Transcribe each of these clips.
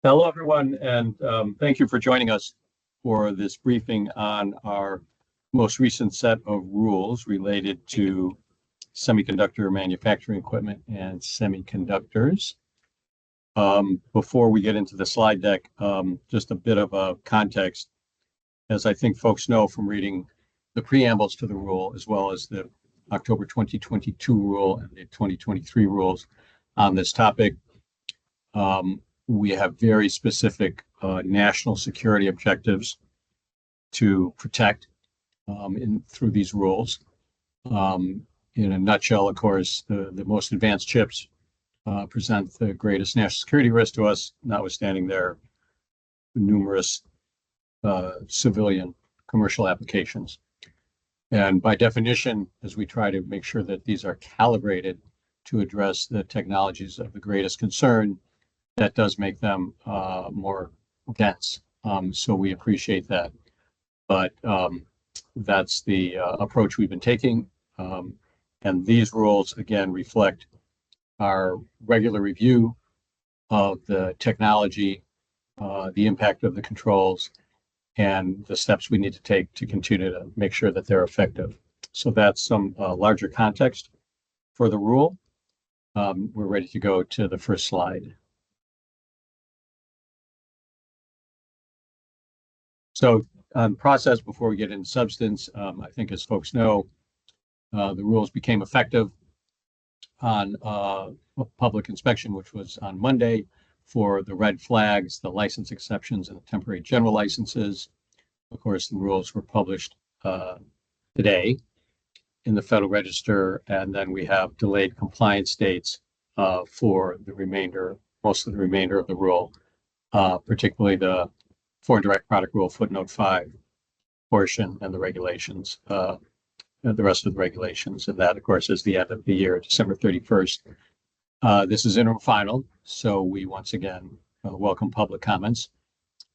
Hello, everyone, and thank you for joining us for this briefing on our most recent set of rules related to semiconductor manufacturing equipment and semiconductors. Before we get into the slide deck, just a bit of a context. As I think folks know from reading the preambles to the rule, as well as the October 2022 rule and the 2023 rules on this topic, we have very specific national security objectives to protect through these rules. In a nutshell, of course, the most advanced chips present the greatest national security risk to us, notwithstanding their numerous civilian commercial applications. And by definition, as we try to make sure that these are calibrated to address the technologies of the greatest concern, that does make them more dense. So we appreciate that. But that's the approach we've been taking. And these rules, again, reflect our regular review of the technology, the impact of the controls, and the steps we need to take to continue to make sure that they're effective. So that's some larger context for the rule. We're ready to go to the first slide. So process before we get into substance, I think as folks know, the rules became effective on public inspection, which was on Monday, for the red flags, the license exceptions, and the temporary general licenses. Of course, the rules were published today in the Federal Register, and then we have delayed compliance dates for the remainder, most of the remainder of the rule, particularly the Foreign Direct Product Rule footnote 5 portion and the regulations, the rest of the regulations. And that, of course, is the end of the year, December 31st. This is interim final, so we once again welcome public comments.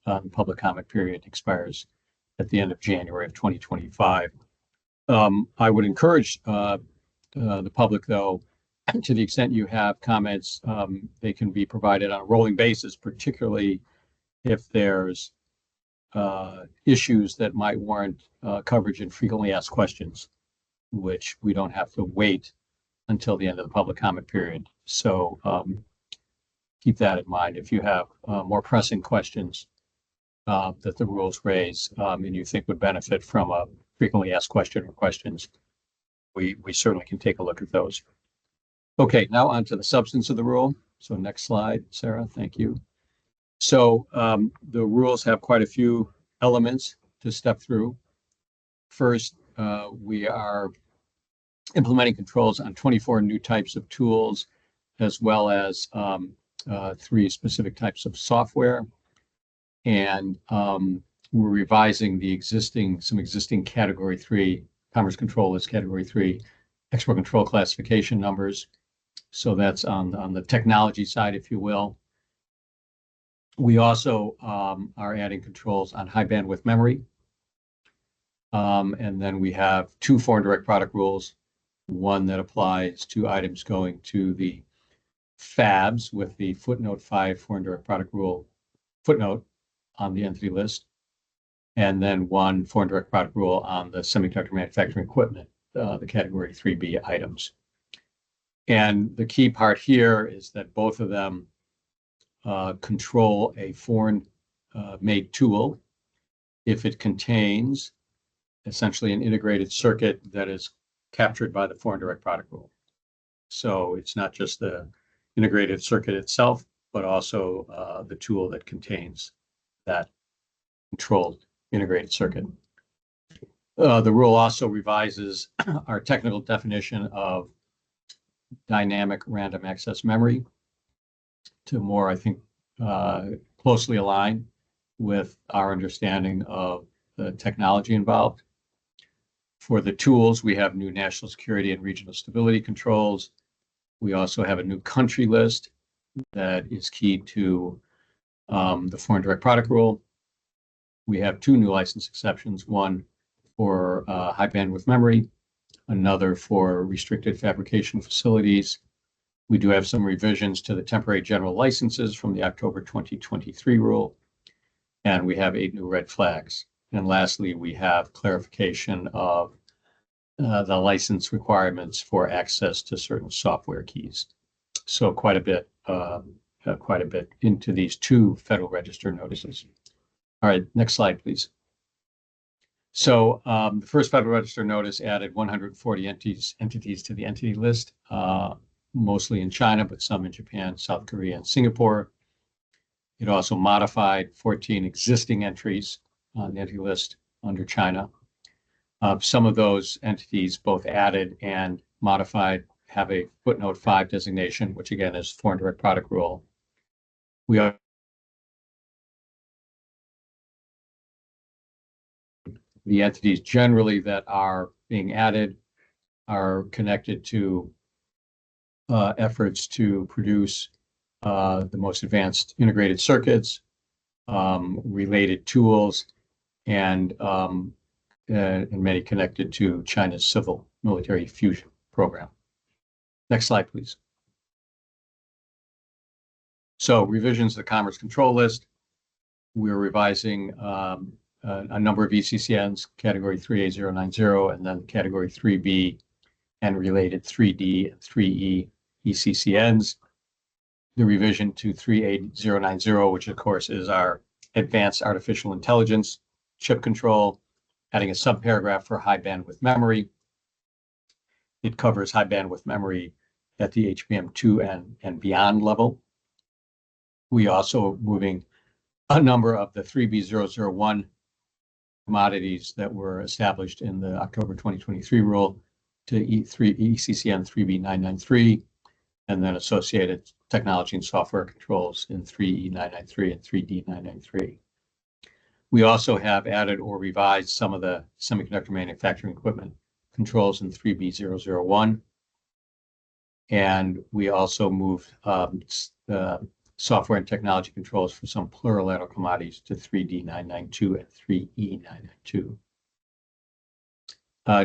The public comment period expires at the end of January of 2025. I would encourage the public, though, to the extent you have comments, they can be provided on a rolling basis, particularly if there's issues that might warrant coverage in frequently asked questions, which we don't have to wait until the end of the public comment period. So keep that in mind. If you have more pressing questions that the rules raise and you think would benefit from a frequently asked question or questions, we certainly can take a look at those. Okay, now on to the substance of the rule. So next slide, Sarah, thank you. So the rules have quite a few elements to step through. First, we are implementing controls on 24 new types of tools, as well as 3 specific types of software. And we're revising some existing Category 3, Commerce Control is Category 3, Export Control Classification numbers. So that's on the technology side, if you will. We also are adding controls on high bandwidth memory. And then we have 2 foreign direct product rules, one that applies to items going to the fabs with the footnote 5 foreign direct product rule footnote on the entity list, and then 1 foreign direct product rule on the semiconductor manufacturing equipment, the Category 3B items. And the key part here is that both of them control a foreign made tool if it contains essentially an integrated circuit that is captured by the foreign direct product rule. So it's not just the integrated circuit itself, but also the tool that contains that controlled integrated circuit. The rule also revises our technical definition of dynamic random access memory to more, I think, closely align with our understanding of the technology involved. For the tools, we have new national security and regional stability controls. We also have a new country list that is key to the foreign direct product rule. We have 2 new license exceptions, one for high bandwidth memory, another for restricted fabrication facilities, We do have some revisions to the temporary general licenses from the October 2023 rule, and we have 8 new red flags. And lastly, we have clarification of the license requirements for access to certain software keys. So quite a bit into these 2 Federal Register notices. All right, next slide, please. So the first Federal Register notice added 140 entities to the entity list, mostly in China, but some in Japan, South Korea, and Singapore. It also modified 14 existing entries on the entity list under China. Some of those entities, both added and modified, have a footnote 5 designation, which again is foreign direct product rule. We are the entities generally that are being added are connected to efforts to produce the most advanced integrated circuits, related tools, and many connected to China's civil military fusion program. Next slide, please. So revisions to the Commerce Control List. We're revising a number of ECCNs, Category 3A090, and then Category 3B and related 3D and 3E ECCNs. The revision to 3A090, which of course is our advanced artificial intelligence chip control, adding a subparagraph for high bandwidth memory. It covers high bandwidth memory at the HBM2 and beyond level. We also moving a number of the 3B001 commodities that were established in the October 2023 rule to ECCN 3B993, and then associated technology and software controls in 3E993 and 3D993. We also have added or revised some of the semiconductor manufacturing equipment controls in 3B001. And we also moved software and technology controls for some plurilateral commodities to 3D992 and 3E992.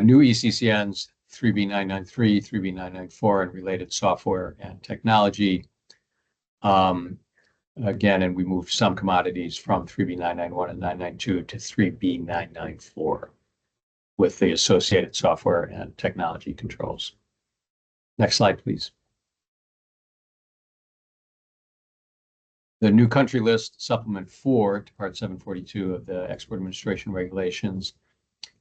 New ECCNs, 3B993, 3B994, and related software and technology. Again, and we moved some commodities from 3B991 and 992 to 3B994 with the associated software and technology controls. Next slide, please. The new country list, Supplement 4 to Part 742 of the Export Administration Regulations,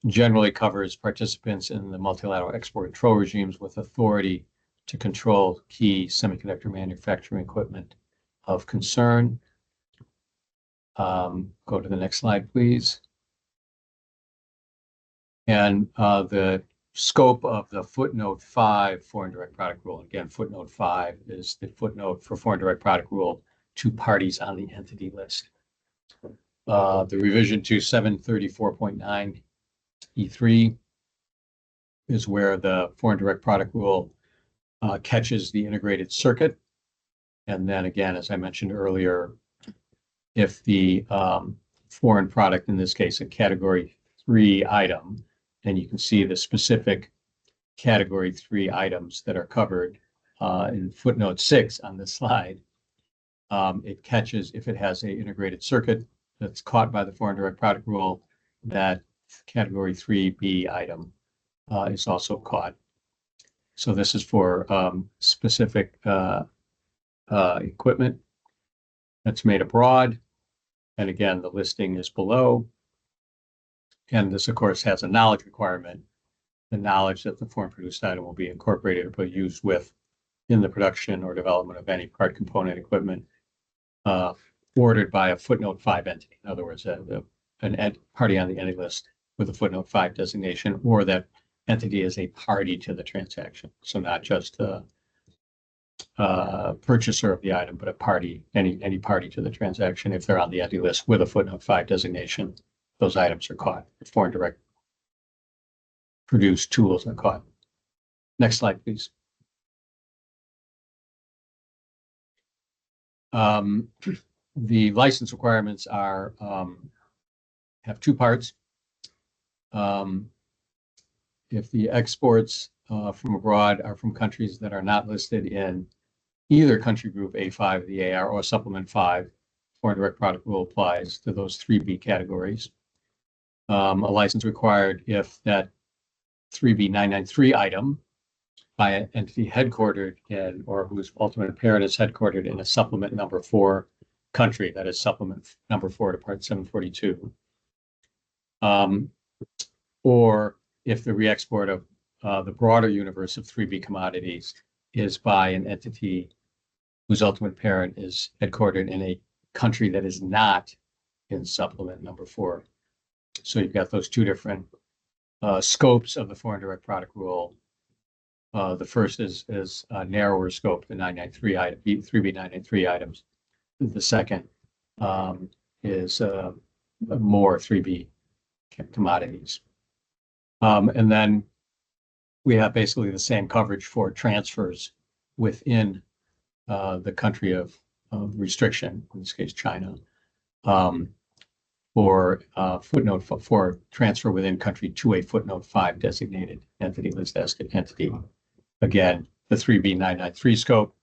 generally covers participants in the multilateral export control regimes with authority to control key semiconductor manufacturing equipment of concern. Go to the next slide, please. And the scope of the footnote 5 foreign direct product rule. Again, footnote 5 is the footnote for foreign direct product rule to parties on the entity list. The revision to 734.9 E3 is where the foreign direct product rule catches the integrated circuit. And then again, as I mentioned earlier, if the foreign product, in this case, a category 3 item, and you can see the specific category 3 items that are covered in footnote 6 on this slide, it catches, if it has an integrated circuit that's caught by the foreign direct product rule, that category 3B item is also caught. So this is for specific equipment that's made abroad. And again, the listing is below. And this, of course, has a knowledge requirement, the knowledge that the foreign produced item will be incorporated or used with in the production or development of any part, component, equipment ordered by a footnote 5 entity. In other words, an party on the entity list with a footnote 5 designation, or that entity is a party to the transaction. So not just a purchaser of the item, but a party, any party to the transaction. If they're on the entity list with a footnote 5 designation, those items are caught. The foreign direct produced tools are caught. Next slide, please. The license requirements are have 2 parts. If the exports from abroad are from countries that are not listed in either country group A5 of the AR or supplement 5, foreign direct product rule applies to those 3B categories. A license required if that 3B 993 item by an entity headquartered in or whose ultimate parent is headquartered in a supplement number 4 country, that is supplement number 4 to part 742. Or if the re-export of the broader universe of 3B commodities is by an entity whose ultimate parent is headquartered in a country that is not in supplement number 4. So you've got those two different scopes of the foreign direct product rule. The first is a narrower scope, the 993 item, 3B 993 items. The second is more 3B commodities. And then we have basically the same coverage for transfers within the country of restriction, in this case, China, for footnote for transfer within country to a footnote 5 designated entity, list entity. Again, the 3B 993 scope,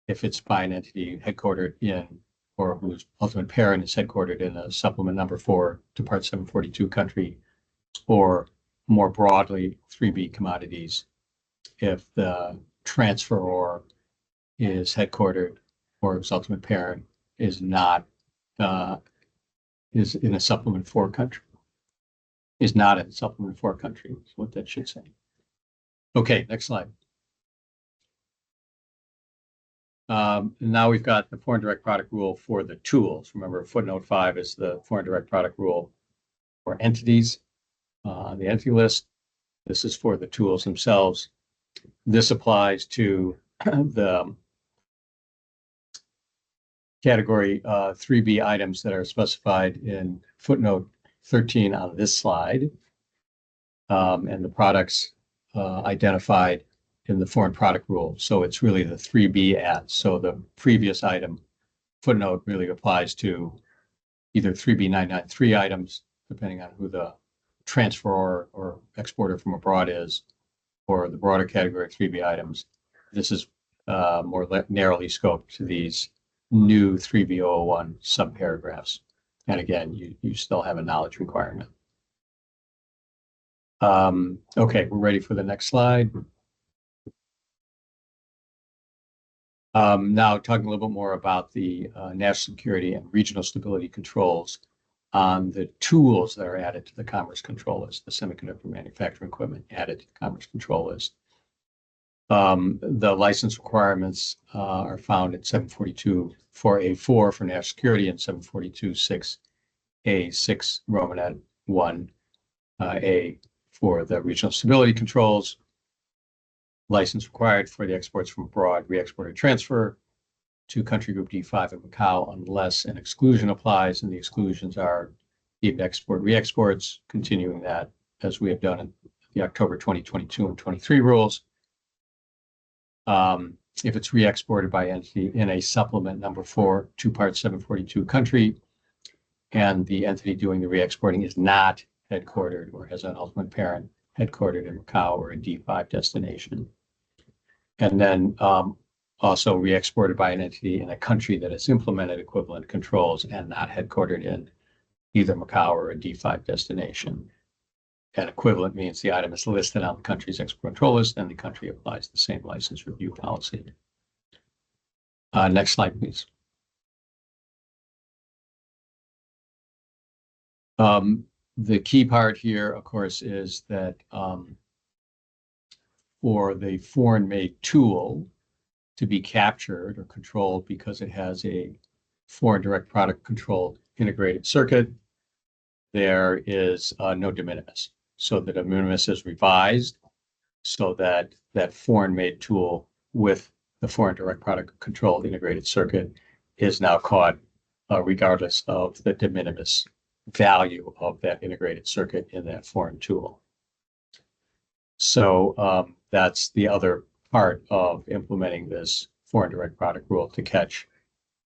if it's by an entity headquartered in or whose ultimate parent is headquartered in a supplement number 4 to part 742 country, or more broadly, 3B commodities, if the transferor is headquartered or its ultimate parent is not, is in a supplement 4 country, is not in a supplement 4 country, is what that should say. Okay, next slide. Now we've got the foreign direct product rule for the tools. Remember, footnote 5 is the foreign direct product rule for entities on the entity list. This is for the tools themselves. This applies to the category 3B items that are specified in footnote 13 on this slide, and the products identified in the foreign product rule. So it's really the 3B ads. So the previous item footnote really applies to either 3B 993 items, depending on who the transferor or exporter from abroad is, or the broader category of 3B items. This is more narrowly scoped to these new 3B001 subparagraphs. And again, you still have a knowledge requirement. Okay, we're ready for the next slide. Now talking a little bit more about the national security and regional stability controls on the tools that are added to the Commerce Control List, the semiconductor manufacturing equipment added to the Commerce Control List. The license requirements are found at 742 4A4 for national security and 742 6A6 Romanet 1A for the regional stability controls. License required for the exports from abroad, re-export or transfer to country group D5 in Macau unless an exclusion applies, and the exclusions are deemed export re-exports, continuing that as we have done in the October 2022 and 23 rules. If it's re-exported by entity in a supplement number 4 to part 742 country, and the entity doing the re-exporting is not headquartered or has an ultimate parent headquartered in Macau or a D5 destination. And then also re-exported by an entity in a country that has implemented equivalent controls and not headquartered in either Macau or a D5 destination. And equivalent means the item is listed on the country's export control list and the country applies the same license review policy. Next slide, please. The key part here, of course, is that for the foreign-made tool to be captured or controlled because it has a foreign direct product controlled integrated circuit, there is no de minimis. So the de minimis is revised so that that foreign-made tool with the foreign direct product controlled integrated circuit is now caught regardless of the de minimis value of that integrated circuit in that foreign tool. So that's the other part of implementing this foreign direct product rule, to catch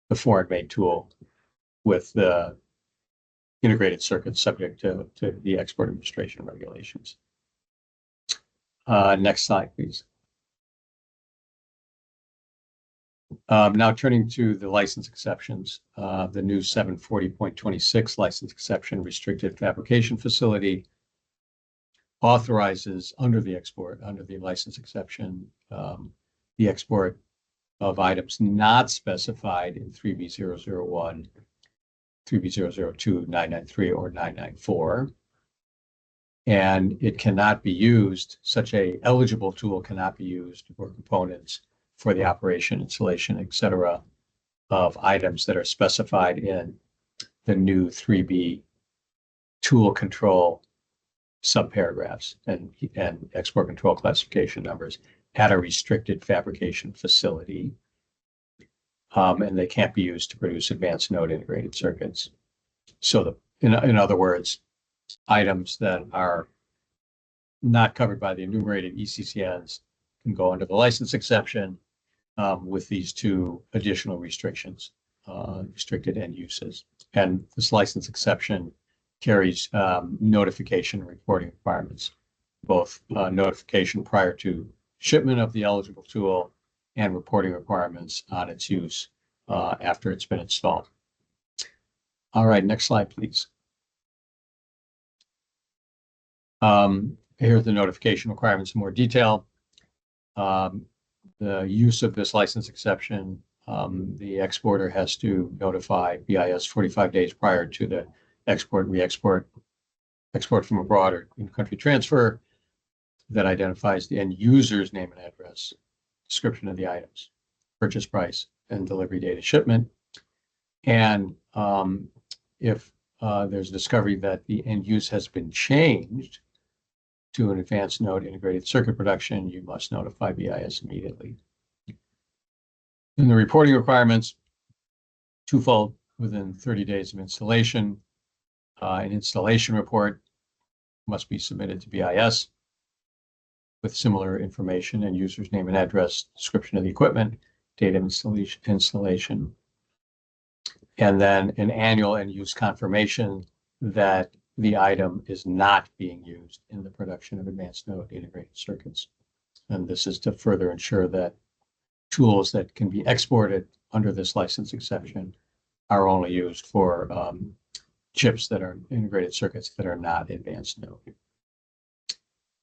the foreign-made tool with the integrated circuit subject to the export administration regulations. Next slide, please. Now turning to the license exceptions, the new 740.26 license exception restricted fabrication facility authorizes under the license exception, the export of items not specified in 3B001, 3B002, 993, or 994. And it cannot be used, such a eligible tool cannot be used for components for the operation, installation, et cetera, of items that are specified in the new 3B tool control subparagraphs and export control classification numbers at a restricted fabrication facility. And they can't be used to produce advanced node integrated circuits. So in other words, items that are not covered by the enumerated ECCNs can go under the license exception with these two additional restrictions, restricted end uses. And this license exception carries notification and reporting requirements, both notification prior to shipment of the eligible tool and reporting requirements on its use after it's been installed. All right, next slide, please. Here's the notification requirements in more detail. The use of this license exception, the exporter has to notify BIS 45 days prior to the export, re-export, export from abroad, or in-country transfer that identifies the end user's name and address, description of the items, purchase price, and delivery date of shipment. And if there's discovery that the end use has been changed to an advanced node integrated circuit production, you must notify BIS immediately. In the reporting requirements, twofold: within 30 days of installation, an installation report must be submitted to BIS with similar information and user's name and address, description of the equipment, date of installation, and then an annual end use confirmation that the item is not being used in the production of advanced node integrated circuits. And this is to further ensure that tools that can be exported under this license exception are only used for chips that are integrated circuits that are not advanced node.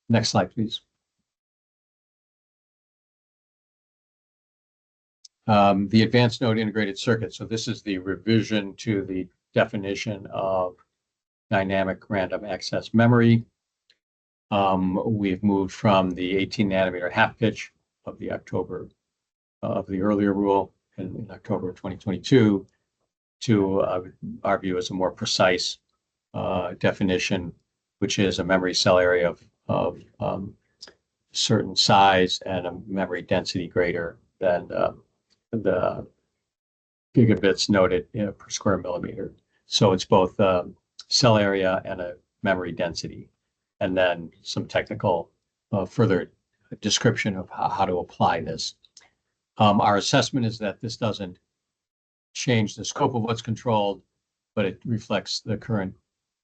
Next slide, please. The advanced node integrated circuit. So this is the revision to the definition of dynamic random access memory. We've moved from the 18 nanometer half pitch of the earlier rule in October of 2022 to our view as a more precise definition, which is a memory cell area of certain size and a memory density greater than the gigabits noted per square millimeter. So it's both cell area and a memory density, and then some technical further description of how to apply this. Our assessment is that this doesn't change the scope of what's controlled, but it reflects the current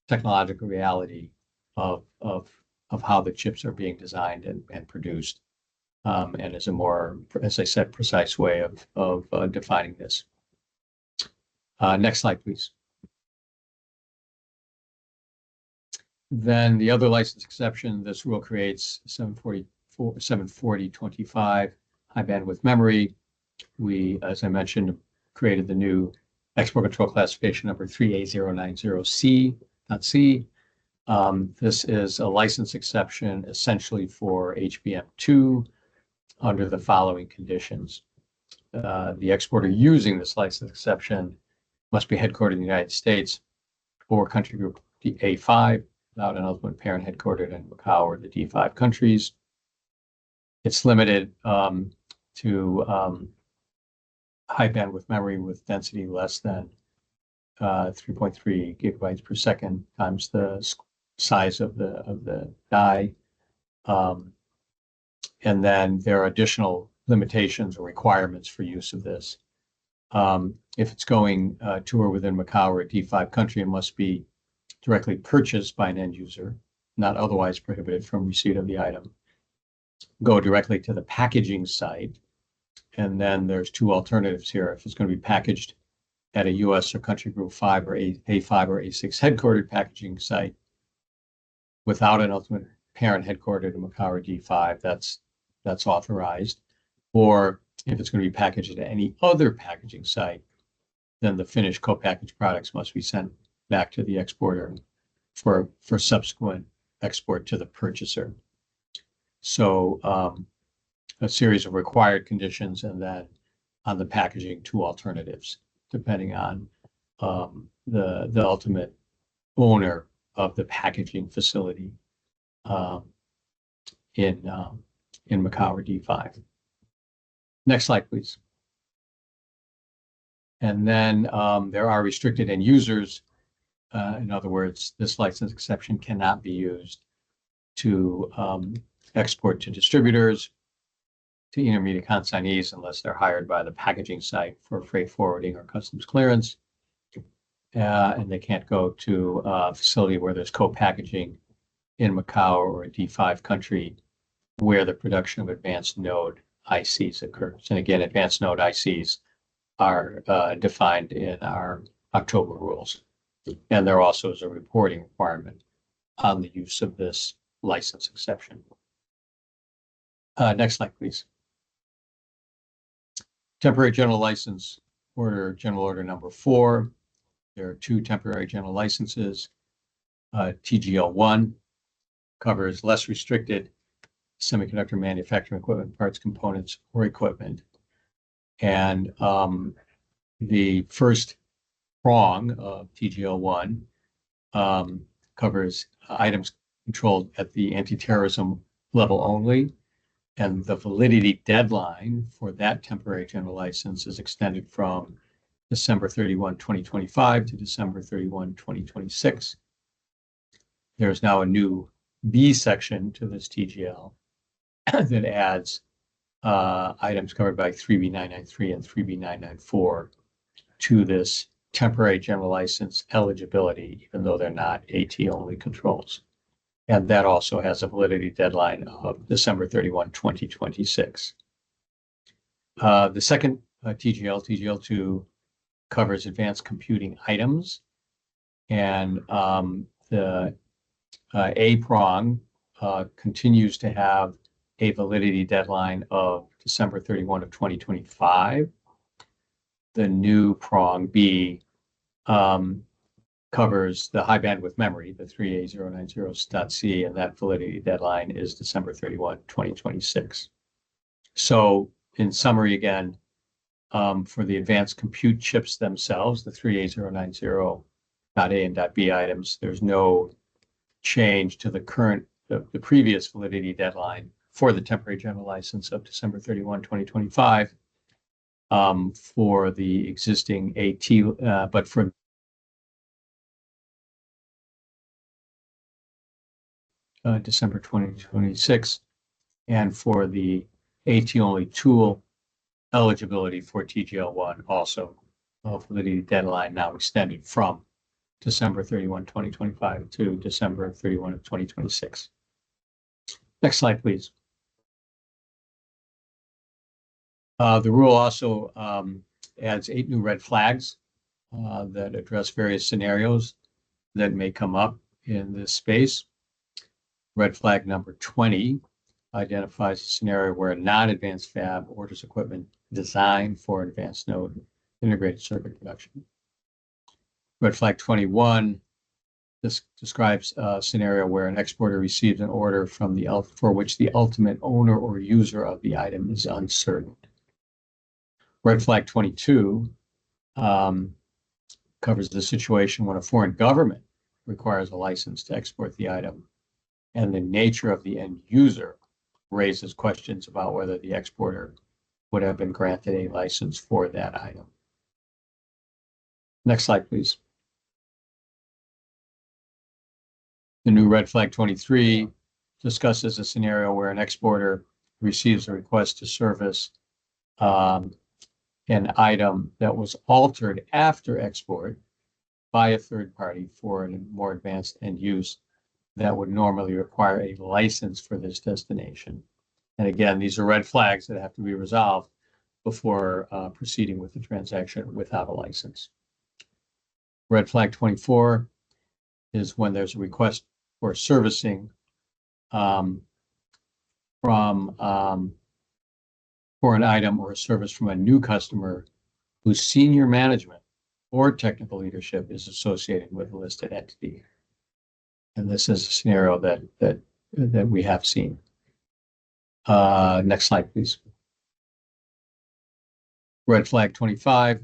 technological reality of how the chips are being designed and produced, and is a more, as I said, precise way of defining this. Next slide, please. Then the other license exception, this rule creates 740.25 high bandwidth memory. We, as I mentioned, created the new export control classification number 3A090C.C. This is a license exception essentially for HBM2 under the following conditions. The exporter using this license exception must be headquartered in the United States or country group A5, without an ultimate parent headquartered in Macau or the D5 countries. It's limited to high bandwidth memory with density less than 3.3 gigabytes per second times the size of the die. And then there are additional limitations or requirements for use of this. If it's going to or within Macau or a D5 country, it must be directly purchased by an end user, not otherwise prohibited from receipt of the item. Go directly to the packaging site And then there's two alternatives here. If it's going to be packaged at a U.S. or country group 5 or A5 or A6 headquartered packaging site without an ultimate parent headquartered in Macau or D5, that's authorized. Or if it's going to be packaged at any other packaging site, then the finished co-packaged products must be sent back to the exporter for subsequent export to the purchaser. So a series of required conditions, and then on the packaging, two alternatives, depending on the ultimate owner of the packaging facility in Macau or D5. Next slide, please. And then there are restricted end users. In other words, this license exception cannot be used to export to distributors, to intermediate consignees, unless they're hired by the packaging site for freight forwarding or customs clearance. And they can't go to a facility where there's co-packaging in Macau or a D5 country where the production of advanced node ICs occurs. And again, advanced node ICs are defined in our October rules. And there also is a reporting requirement on the use of this license exception. Next slide, please. Temporary general license order, general order number 4. There are two temporary general licenses. TGL1 covers less restricted semiconductor manufacturing equipment, parts, components, or equipment. And the first prong of TGL1 covers items controlled at the anti-terrorism level only. And the validity deadline for that temporary general license is extended from December 31, 2025 to December 31, 2026. There's now a new B section to this TGL that adds items covered by 3B993 and 3B994 to this temporary general license eligibility, even though they're not AT-only controls. And that also has a validity deadline of December 31, 2026. The second TGL, TGL2, covers advanced computing items. And the A prong continues to have a validity deadline of December 31 of 2025. The new prong B covers the high bandwidth memory, the 3A090.C, and that validity deadline is December 31, 2026. So in summary, again, for the advanced compute chips themselves, the 3A090.A and .B items, there's no change to the previous validity deadline for the temporary general license of December 31, 2025 for the existing AT, but for December 2026, and for the AT-only tool eligibility for TGL1 also validity deadline now extended from December 31, 2025 to December 31 of 2026. Next slide, please. The rule also adds 8 new red flags that address various scenarios that may come up in this space. Red flag number 20 identifies a scenario where a non-advanced fab orders equipment designed for advanced node integrated circuit production. Red flag 21, this describes a scenario where an exporter receives an order from for which the ultimate owner or user of the item is uncertain. Red flag 22 covers the situation when a foreign government requires a license to export the item, and the nature of the end user raises questions about whether the exporter would have been granted a license for that item. Next slide, please. The new red flag 23 discusses a scenario where an exporter receives a request to service an item that was altered after export by a third party for a more advanced end use that would normally require a license for this destination. And again, these are red flags that have to be resolved before proceeding with the transaction without a license. Red flag 24 is when there's a request for servicing for an item or a service from a new customer whose senior management or technical leadership is associated with a listed entity. And this is a scenario that we have seen. Next slide, please. Red flag 25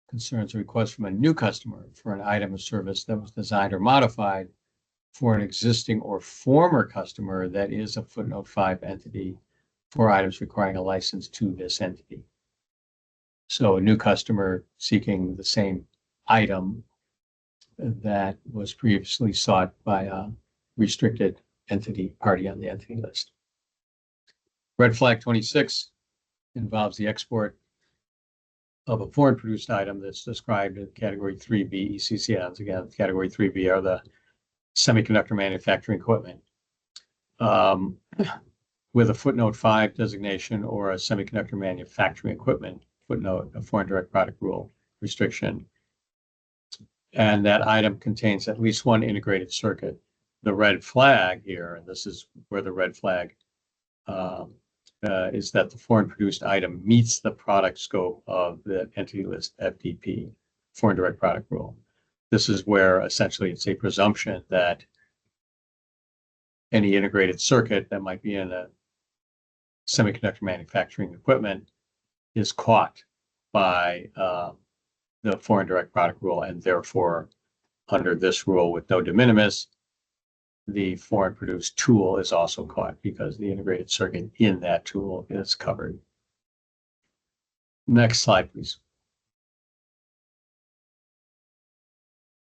concerns a request from a new customer for an item or service that was designed or modified for an existing or former customer that is a footnote 5 entity for items requiring a license to this entity. So a new customer seeking the same item that was previously sought by a restricted entity party on the entity list. Red flag 26 involves the export of a foreign produced item that's described in category 3B ECCNs. Again, category 3B are the semiconductor manufacturing equipment with a footnote 5 designation or a semiconductor manufacturing equipment footnote, a foreign direct product rule restriction. And that item contains at least one integrated circuit. The red flag here, and this is where the red flag is that the foreign produced item meets the product scope of the entity list FDP, foreign direct product rule. This is where essentially it's a presumption that any integrated circuit that might be in a semiconductor manufacturing equipment is caught by the foreign direct product rule, and therefore under this rule with no de minimis, the foreign produced tool is also caught because the integrated circuit in that tool is covered. Next slide, please.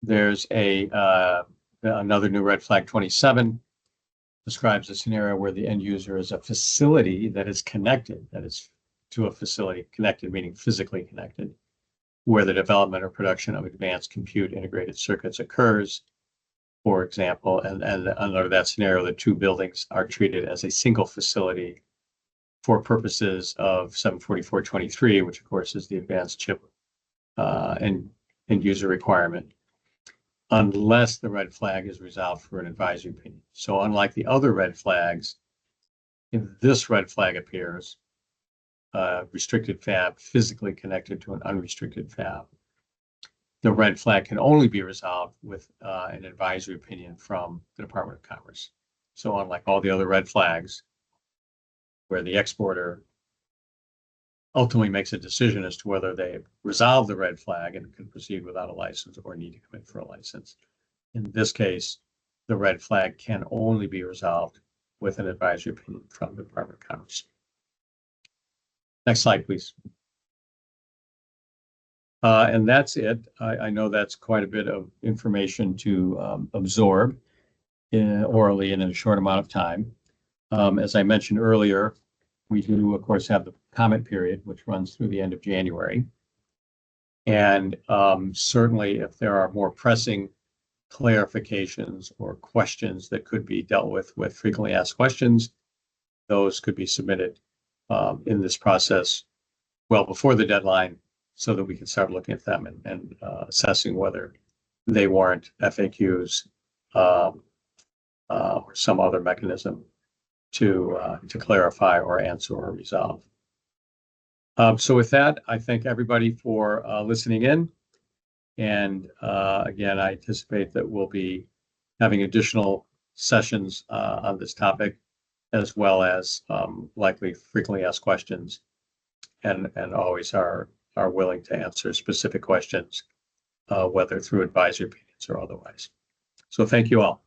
There's another new red flag 27 describes a scenario where the end user is a facility that is connected, that is to a facility connected, meaning physically connected, where the development or production of advanced compute integrated circuits occurs, for example, and under that scenario, the two buildings are treated as a single facility for purposes of 744.23, which of course is the advanced chip and user requirement, unless the red flag is resolved for an advisory opinion. So unlike the other red flags, if this red flag appears, restricted fab physically connected to an unrestricted fab, the red flag can only be resolved with an advisory opinion from the Department of Commerce. So unlike all the other red flags, where the exporter ultimately makes a decision as to whether they resolve the red flag and can proceed without a license or need to come in for a license, in this case, the red flag can only be resolved with an advisory opinion from the Department of Commerce. Next slide, please. And that's it. I know that's quite a bit of information to absorb orally in a short amount of time. As I mentioned earlier, we do, of course, have the comment period, which runs through the end of January. And certainly, if there are more pressing clarifications or questions that could be dealt with frequently asked questions, those could be submitted in this process well before the deadline, so that we can start looking at them and assessing whether they warrant FAQs or some other mechanism to clarify or answer or resolve. So with that, I thank everybody for listening in. And again, I anticipate that we'll be having additional sessions on this topic, as well as likely frequently asked questions, and always are willing to answer specific questions, whether through advisory opinions or otherwise. So thank you all.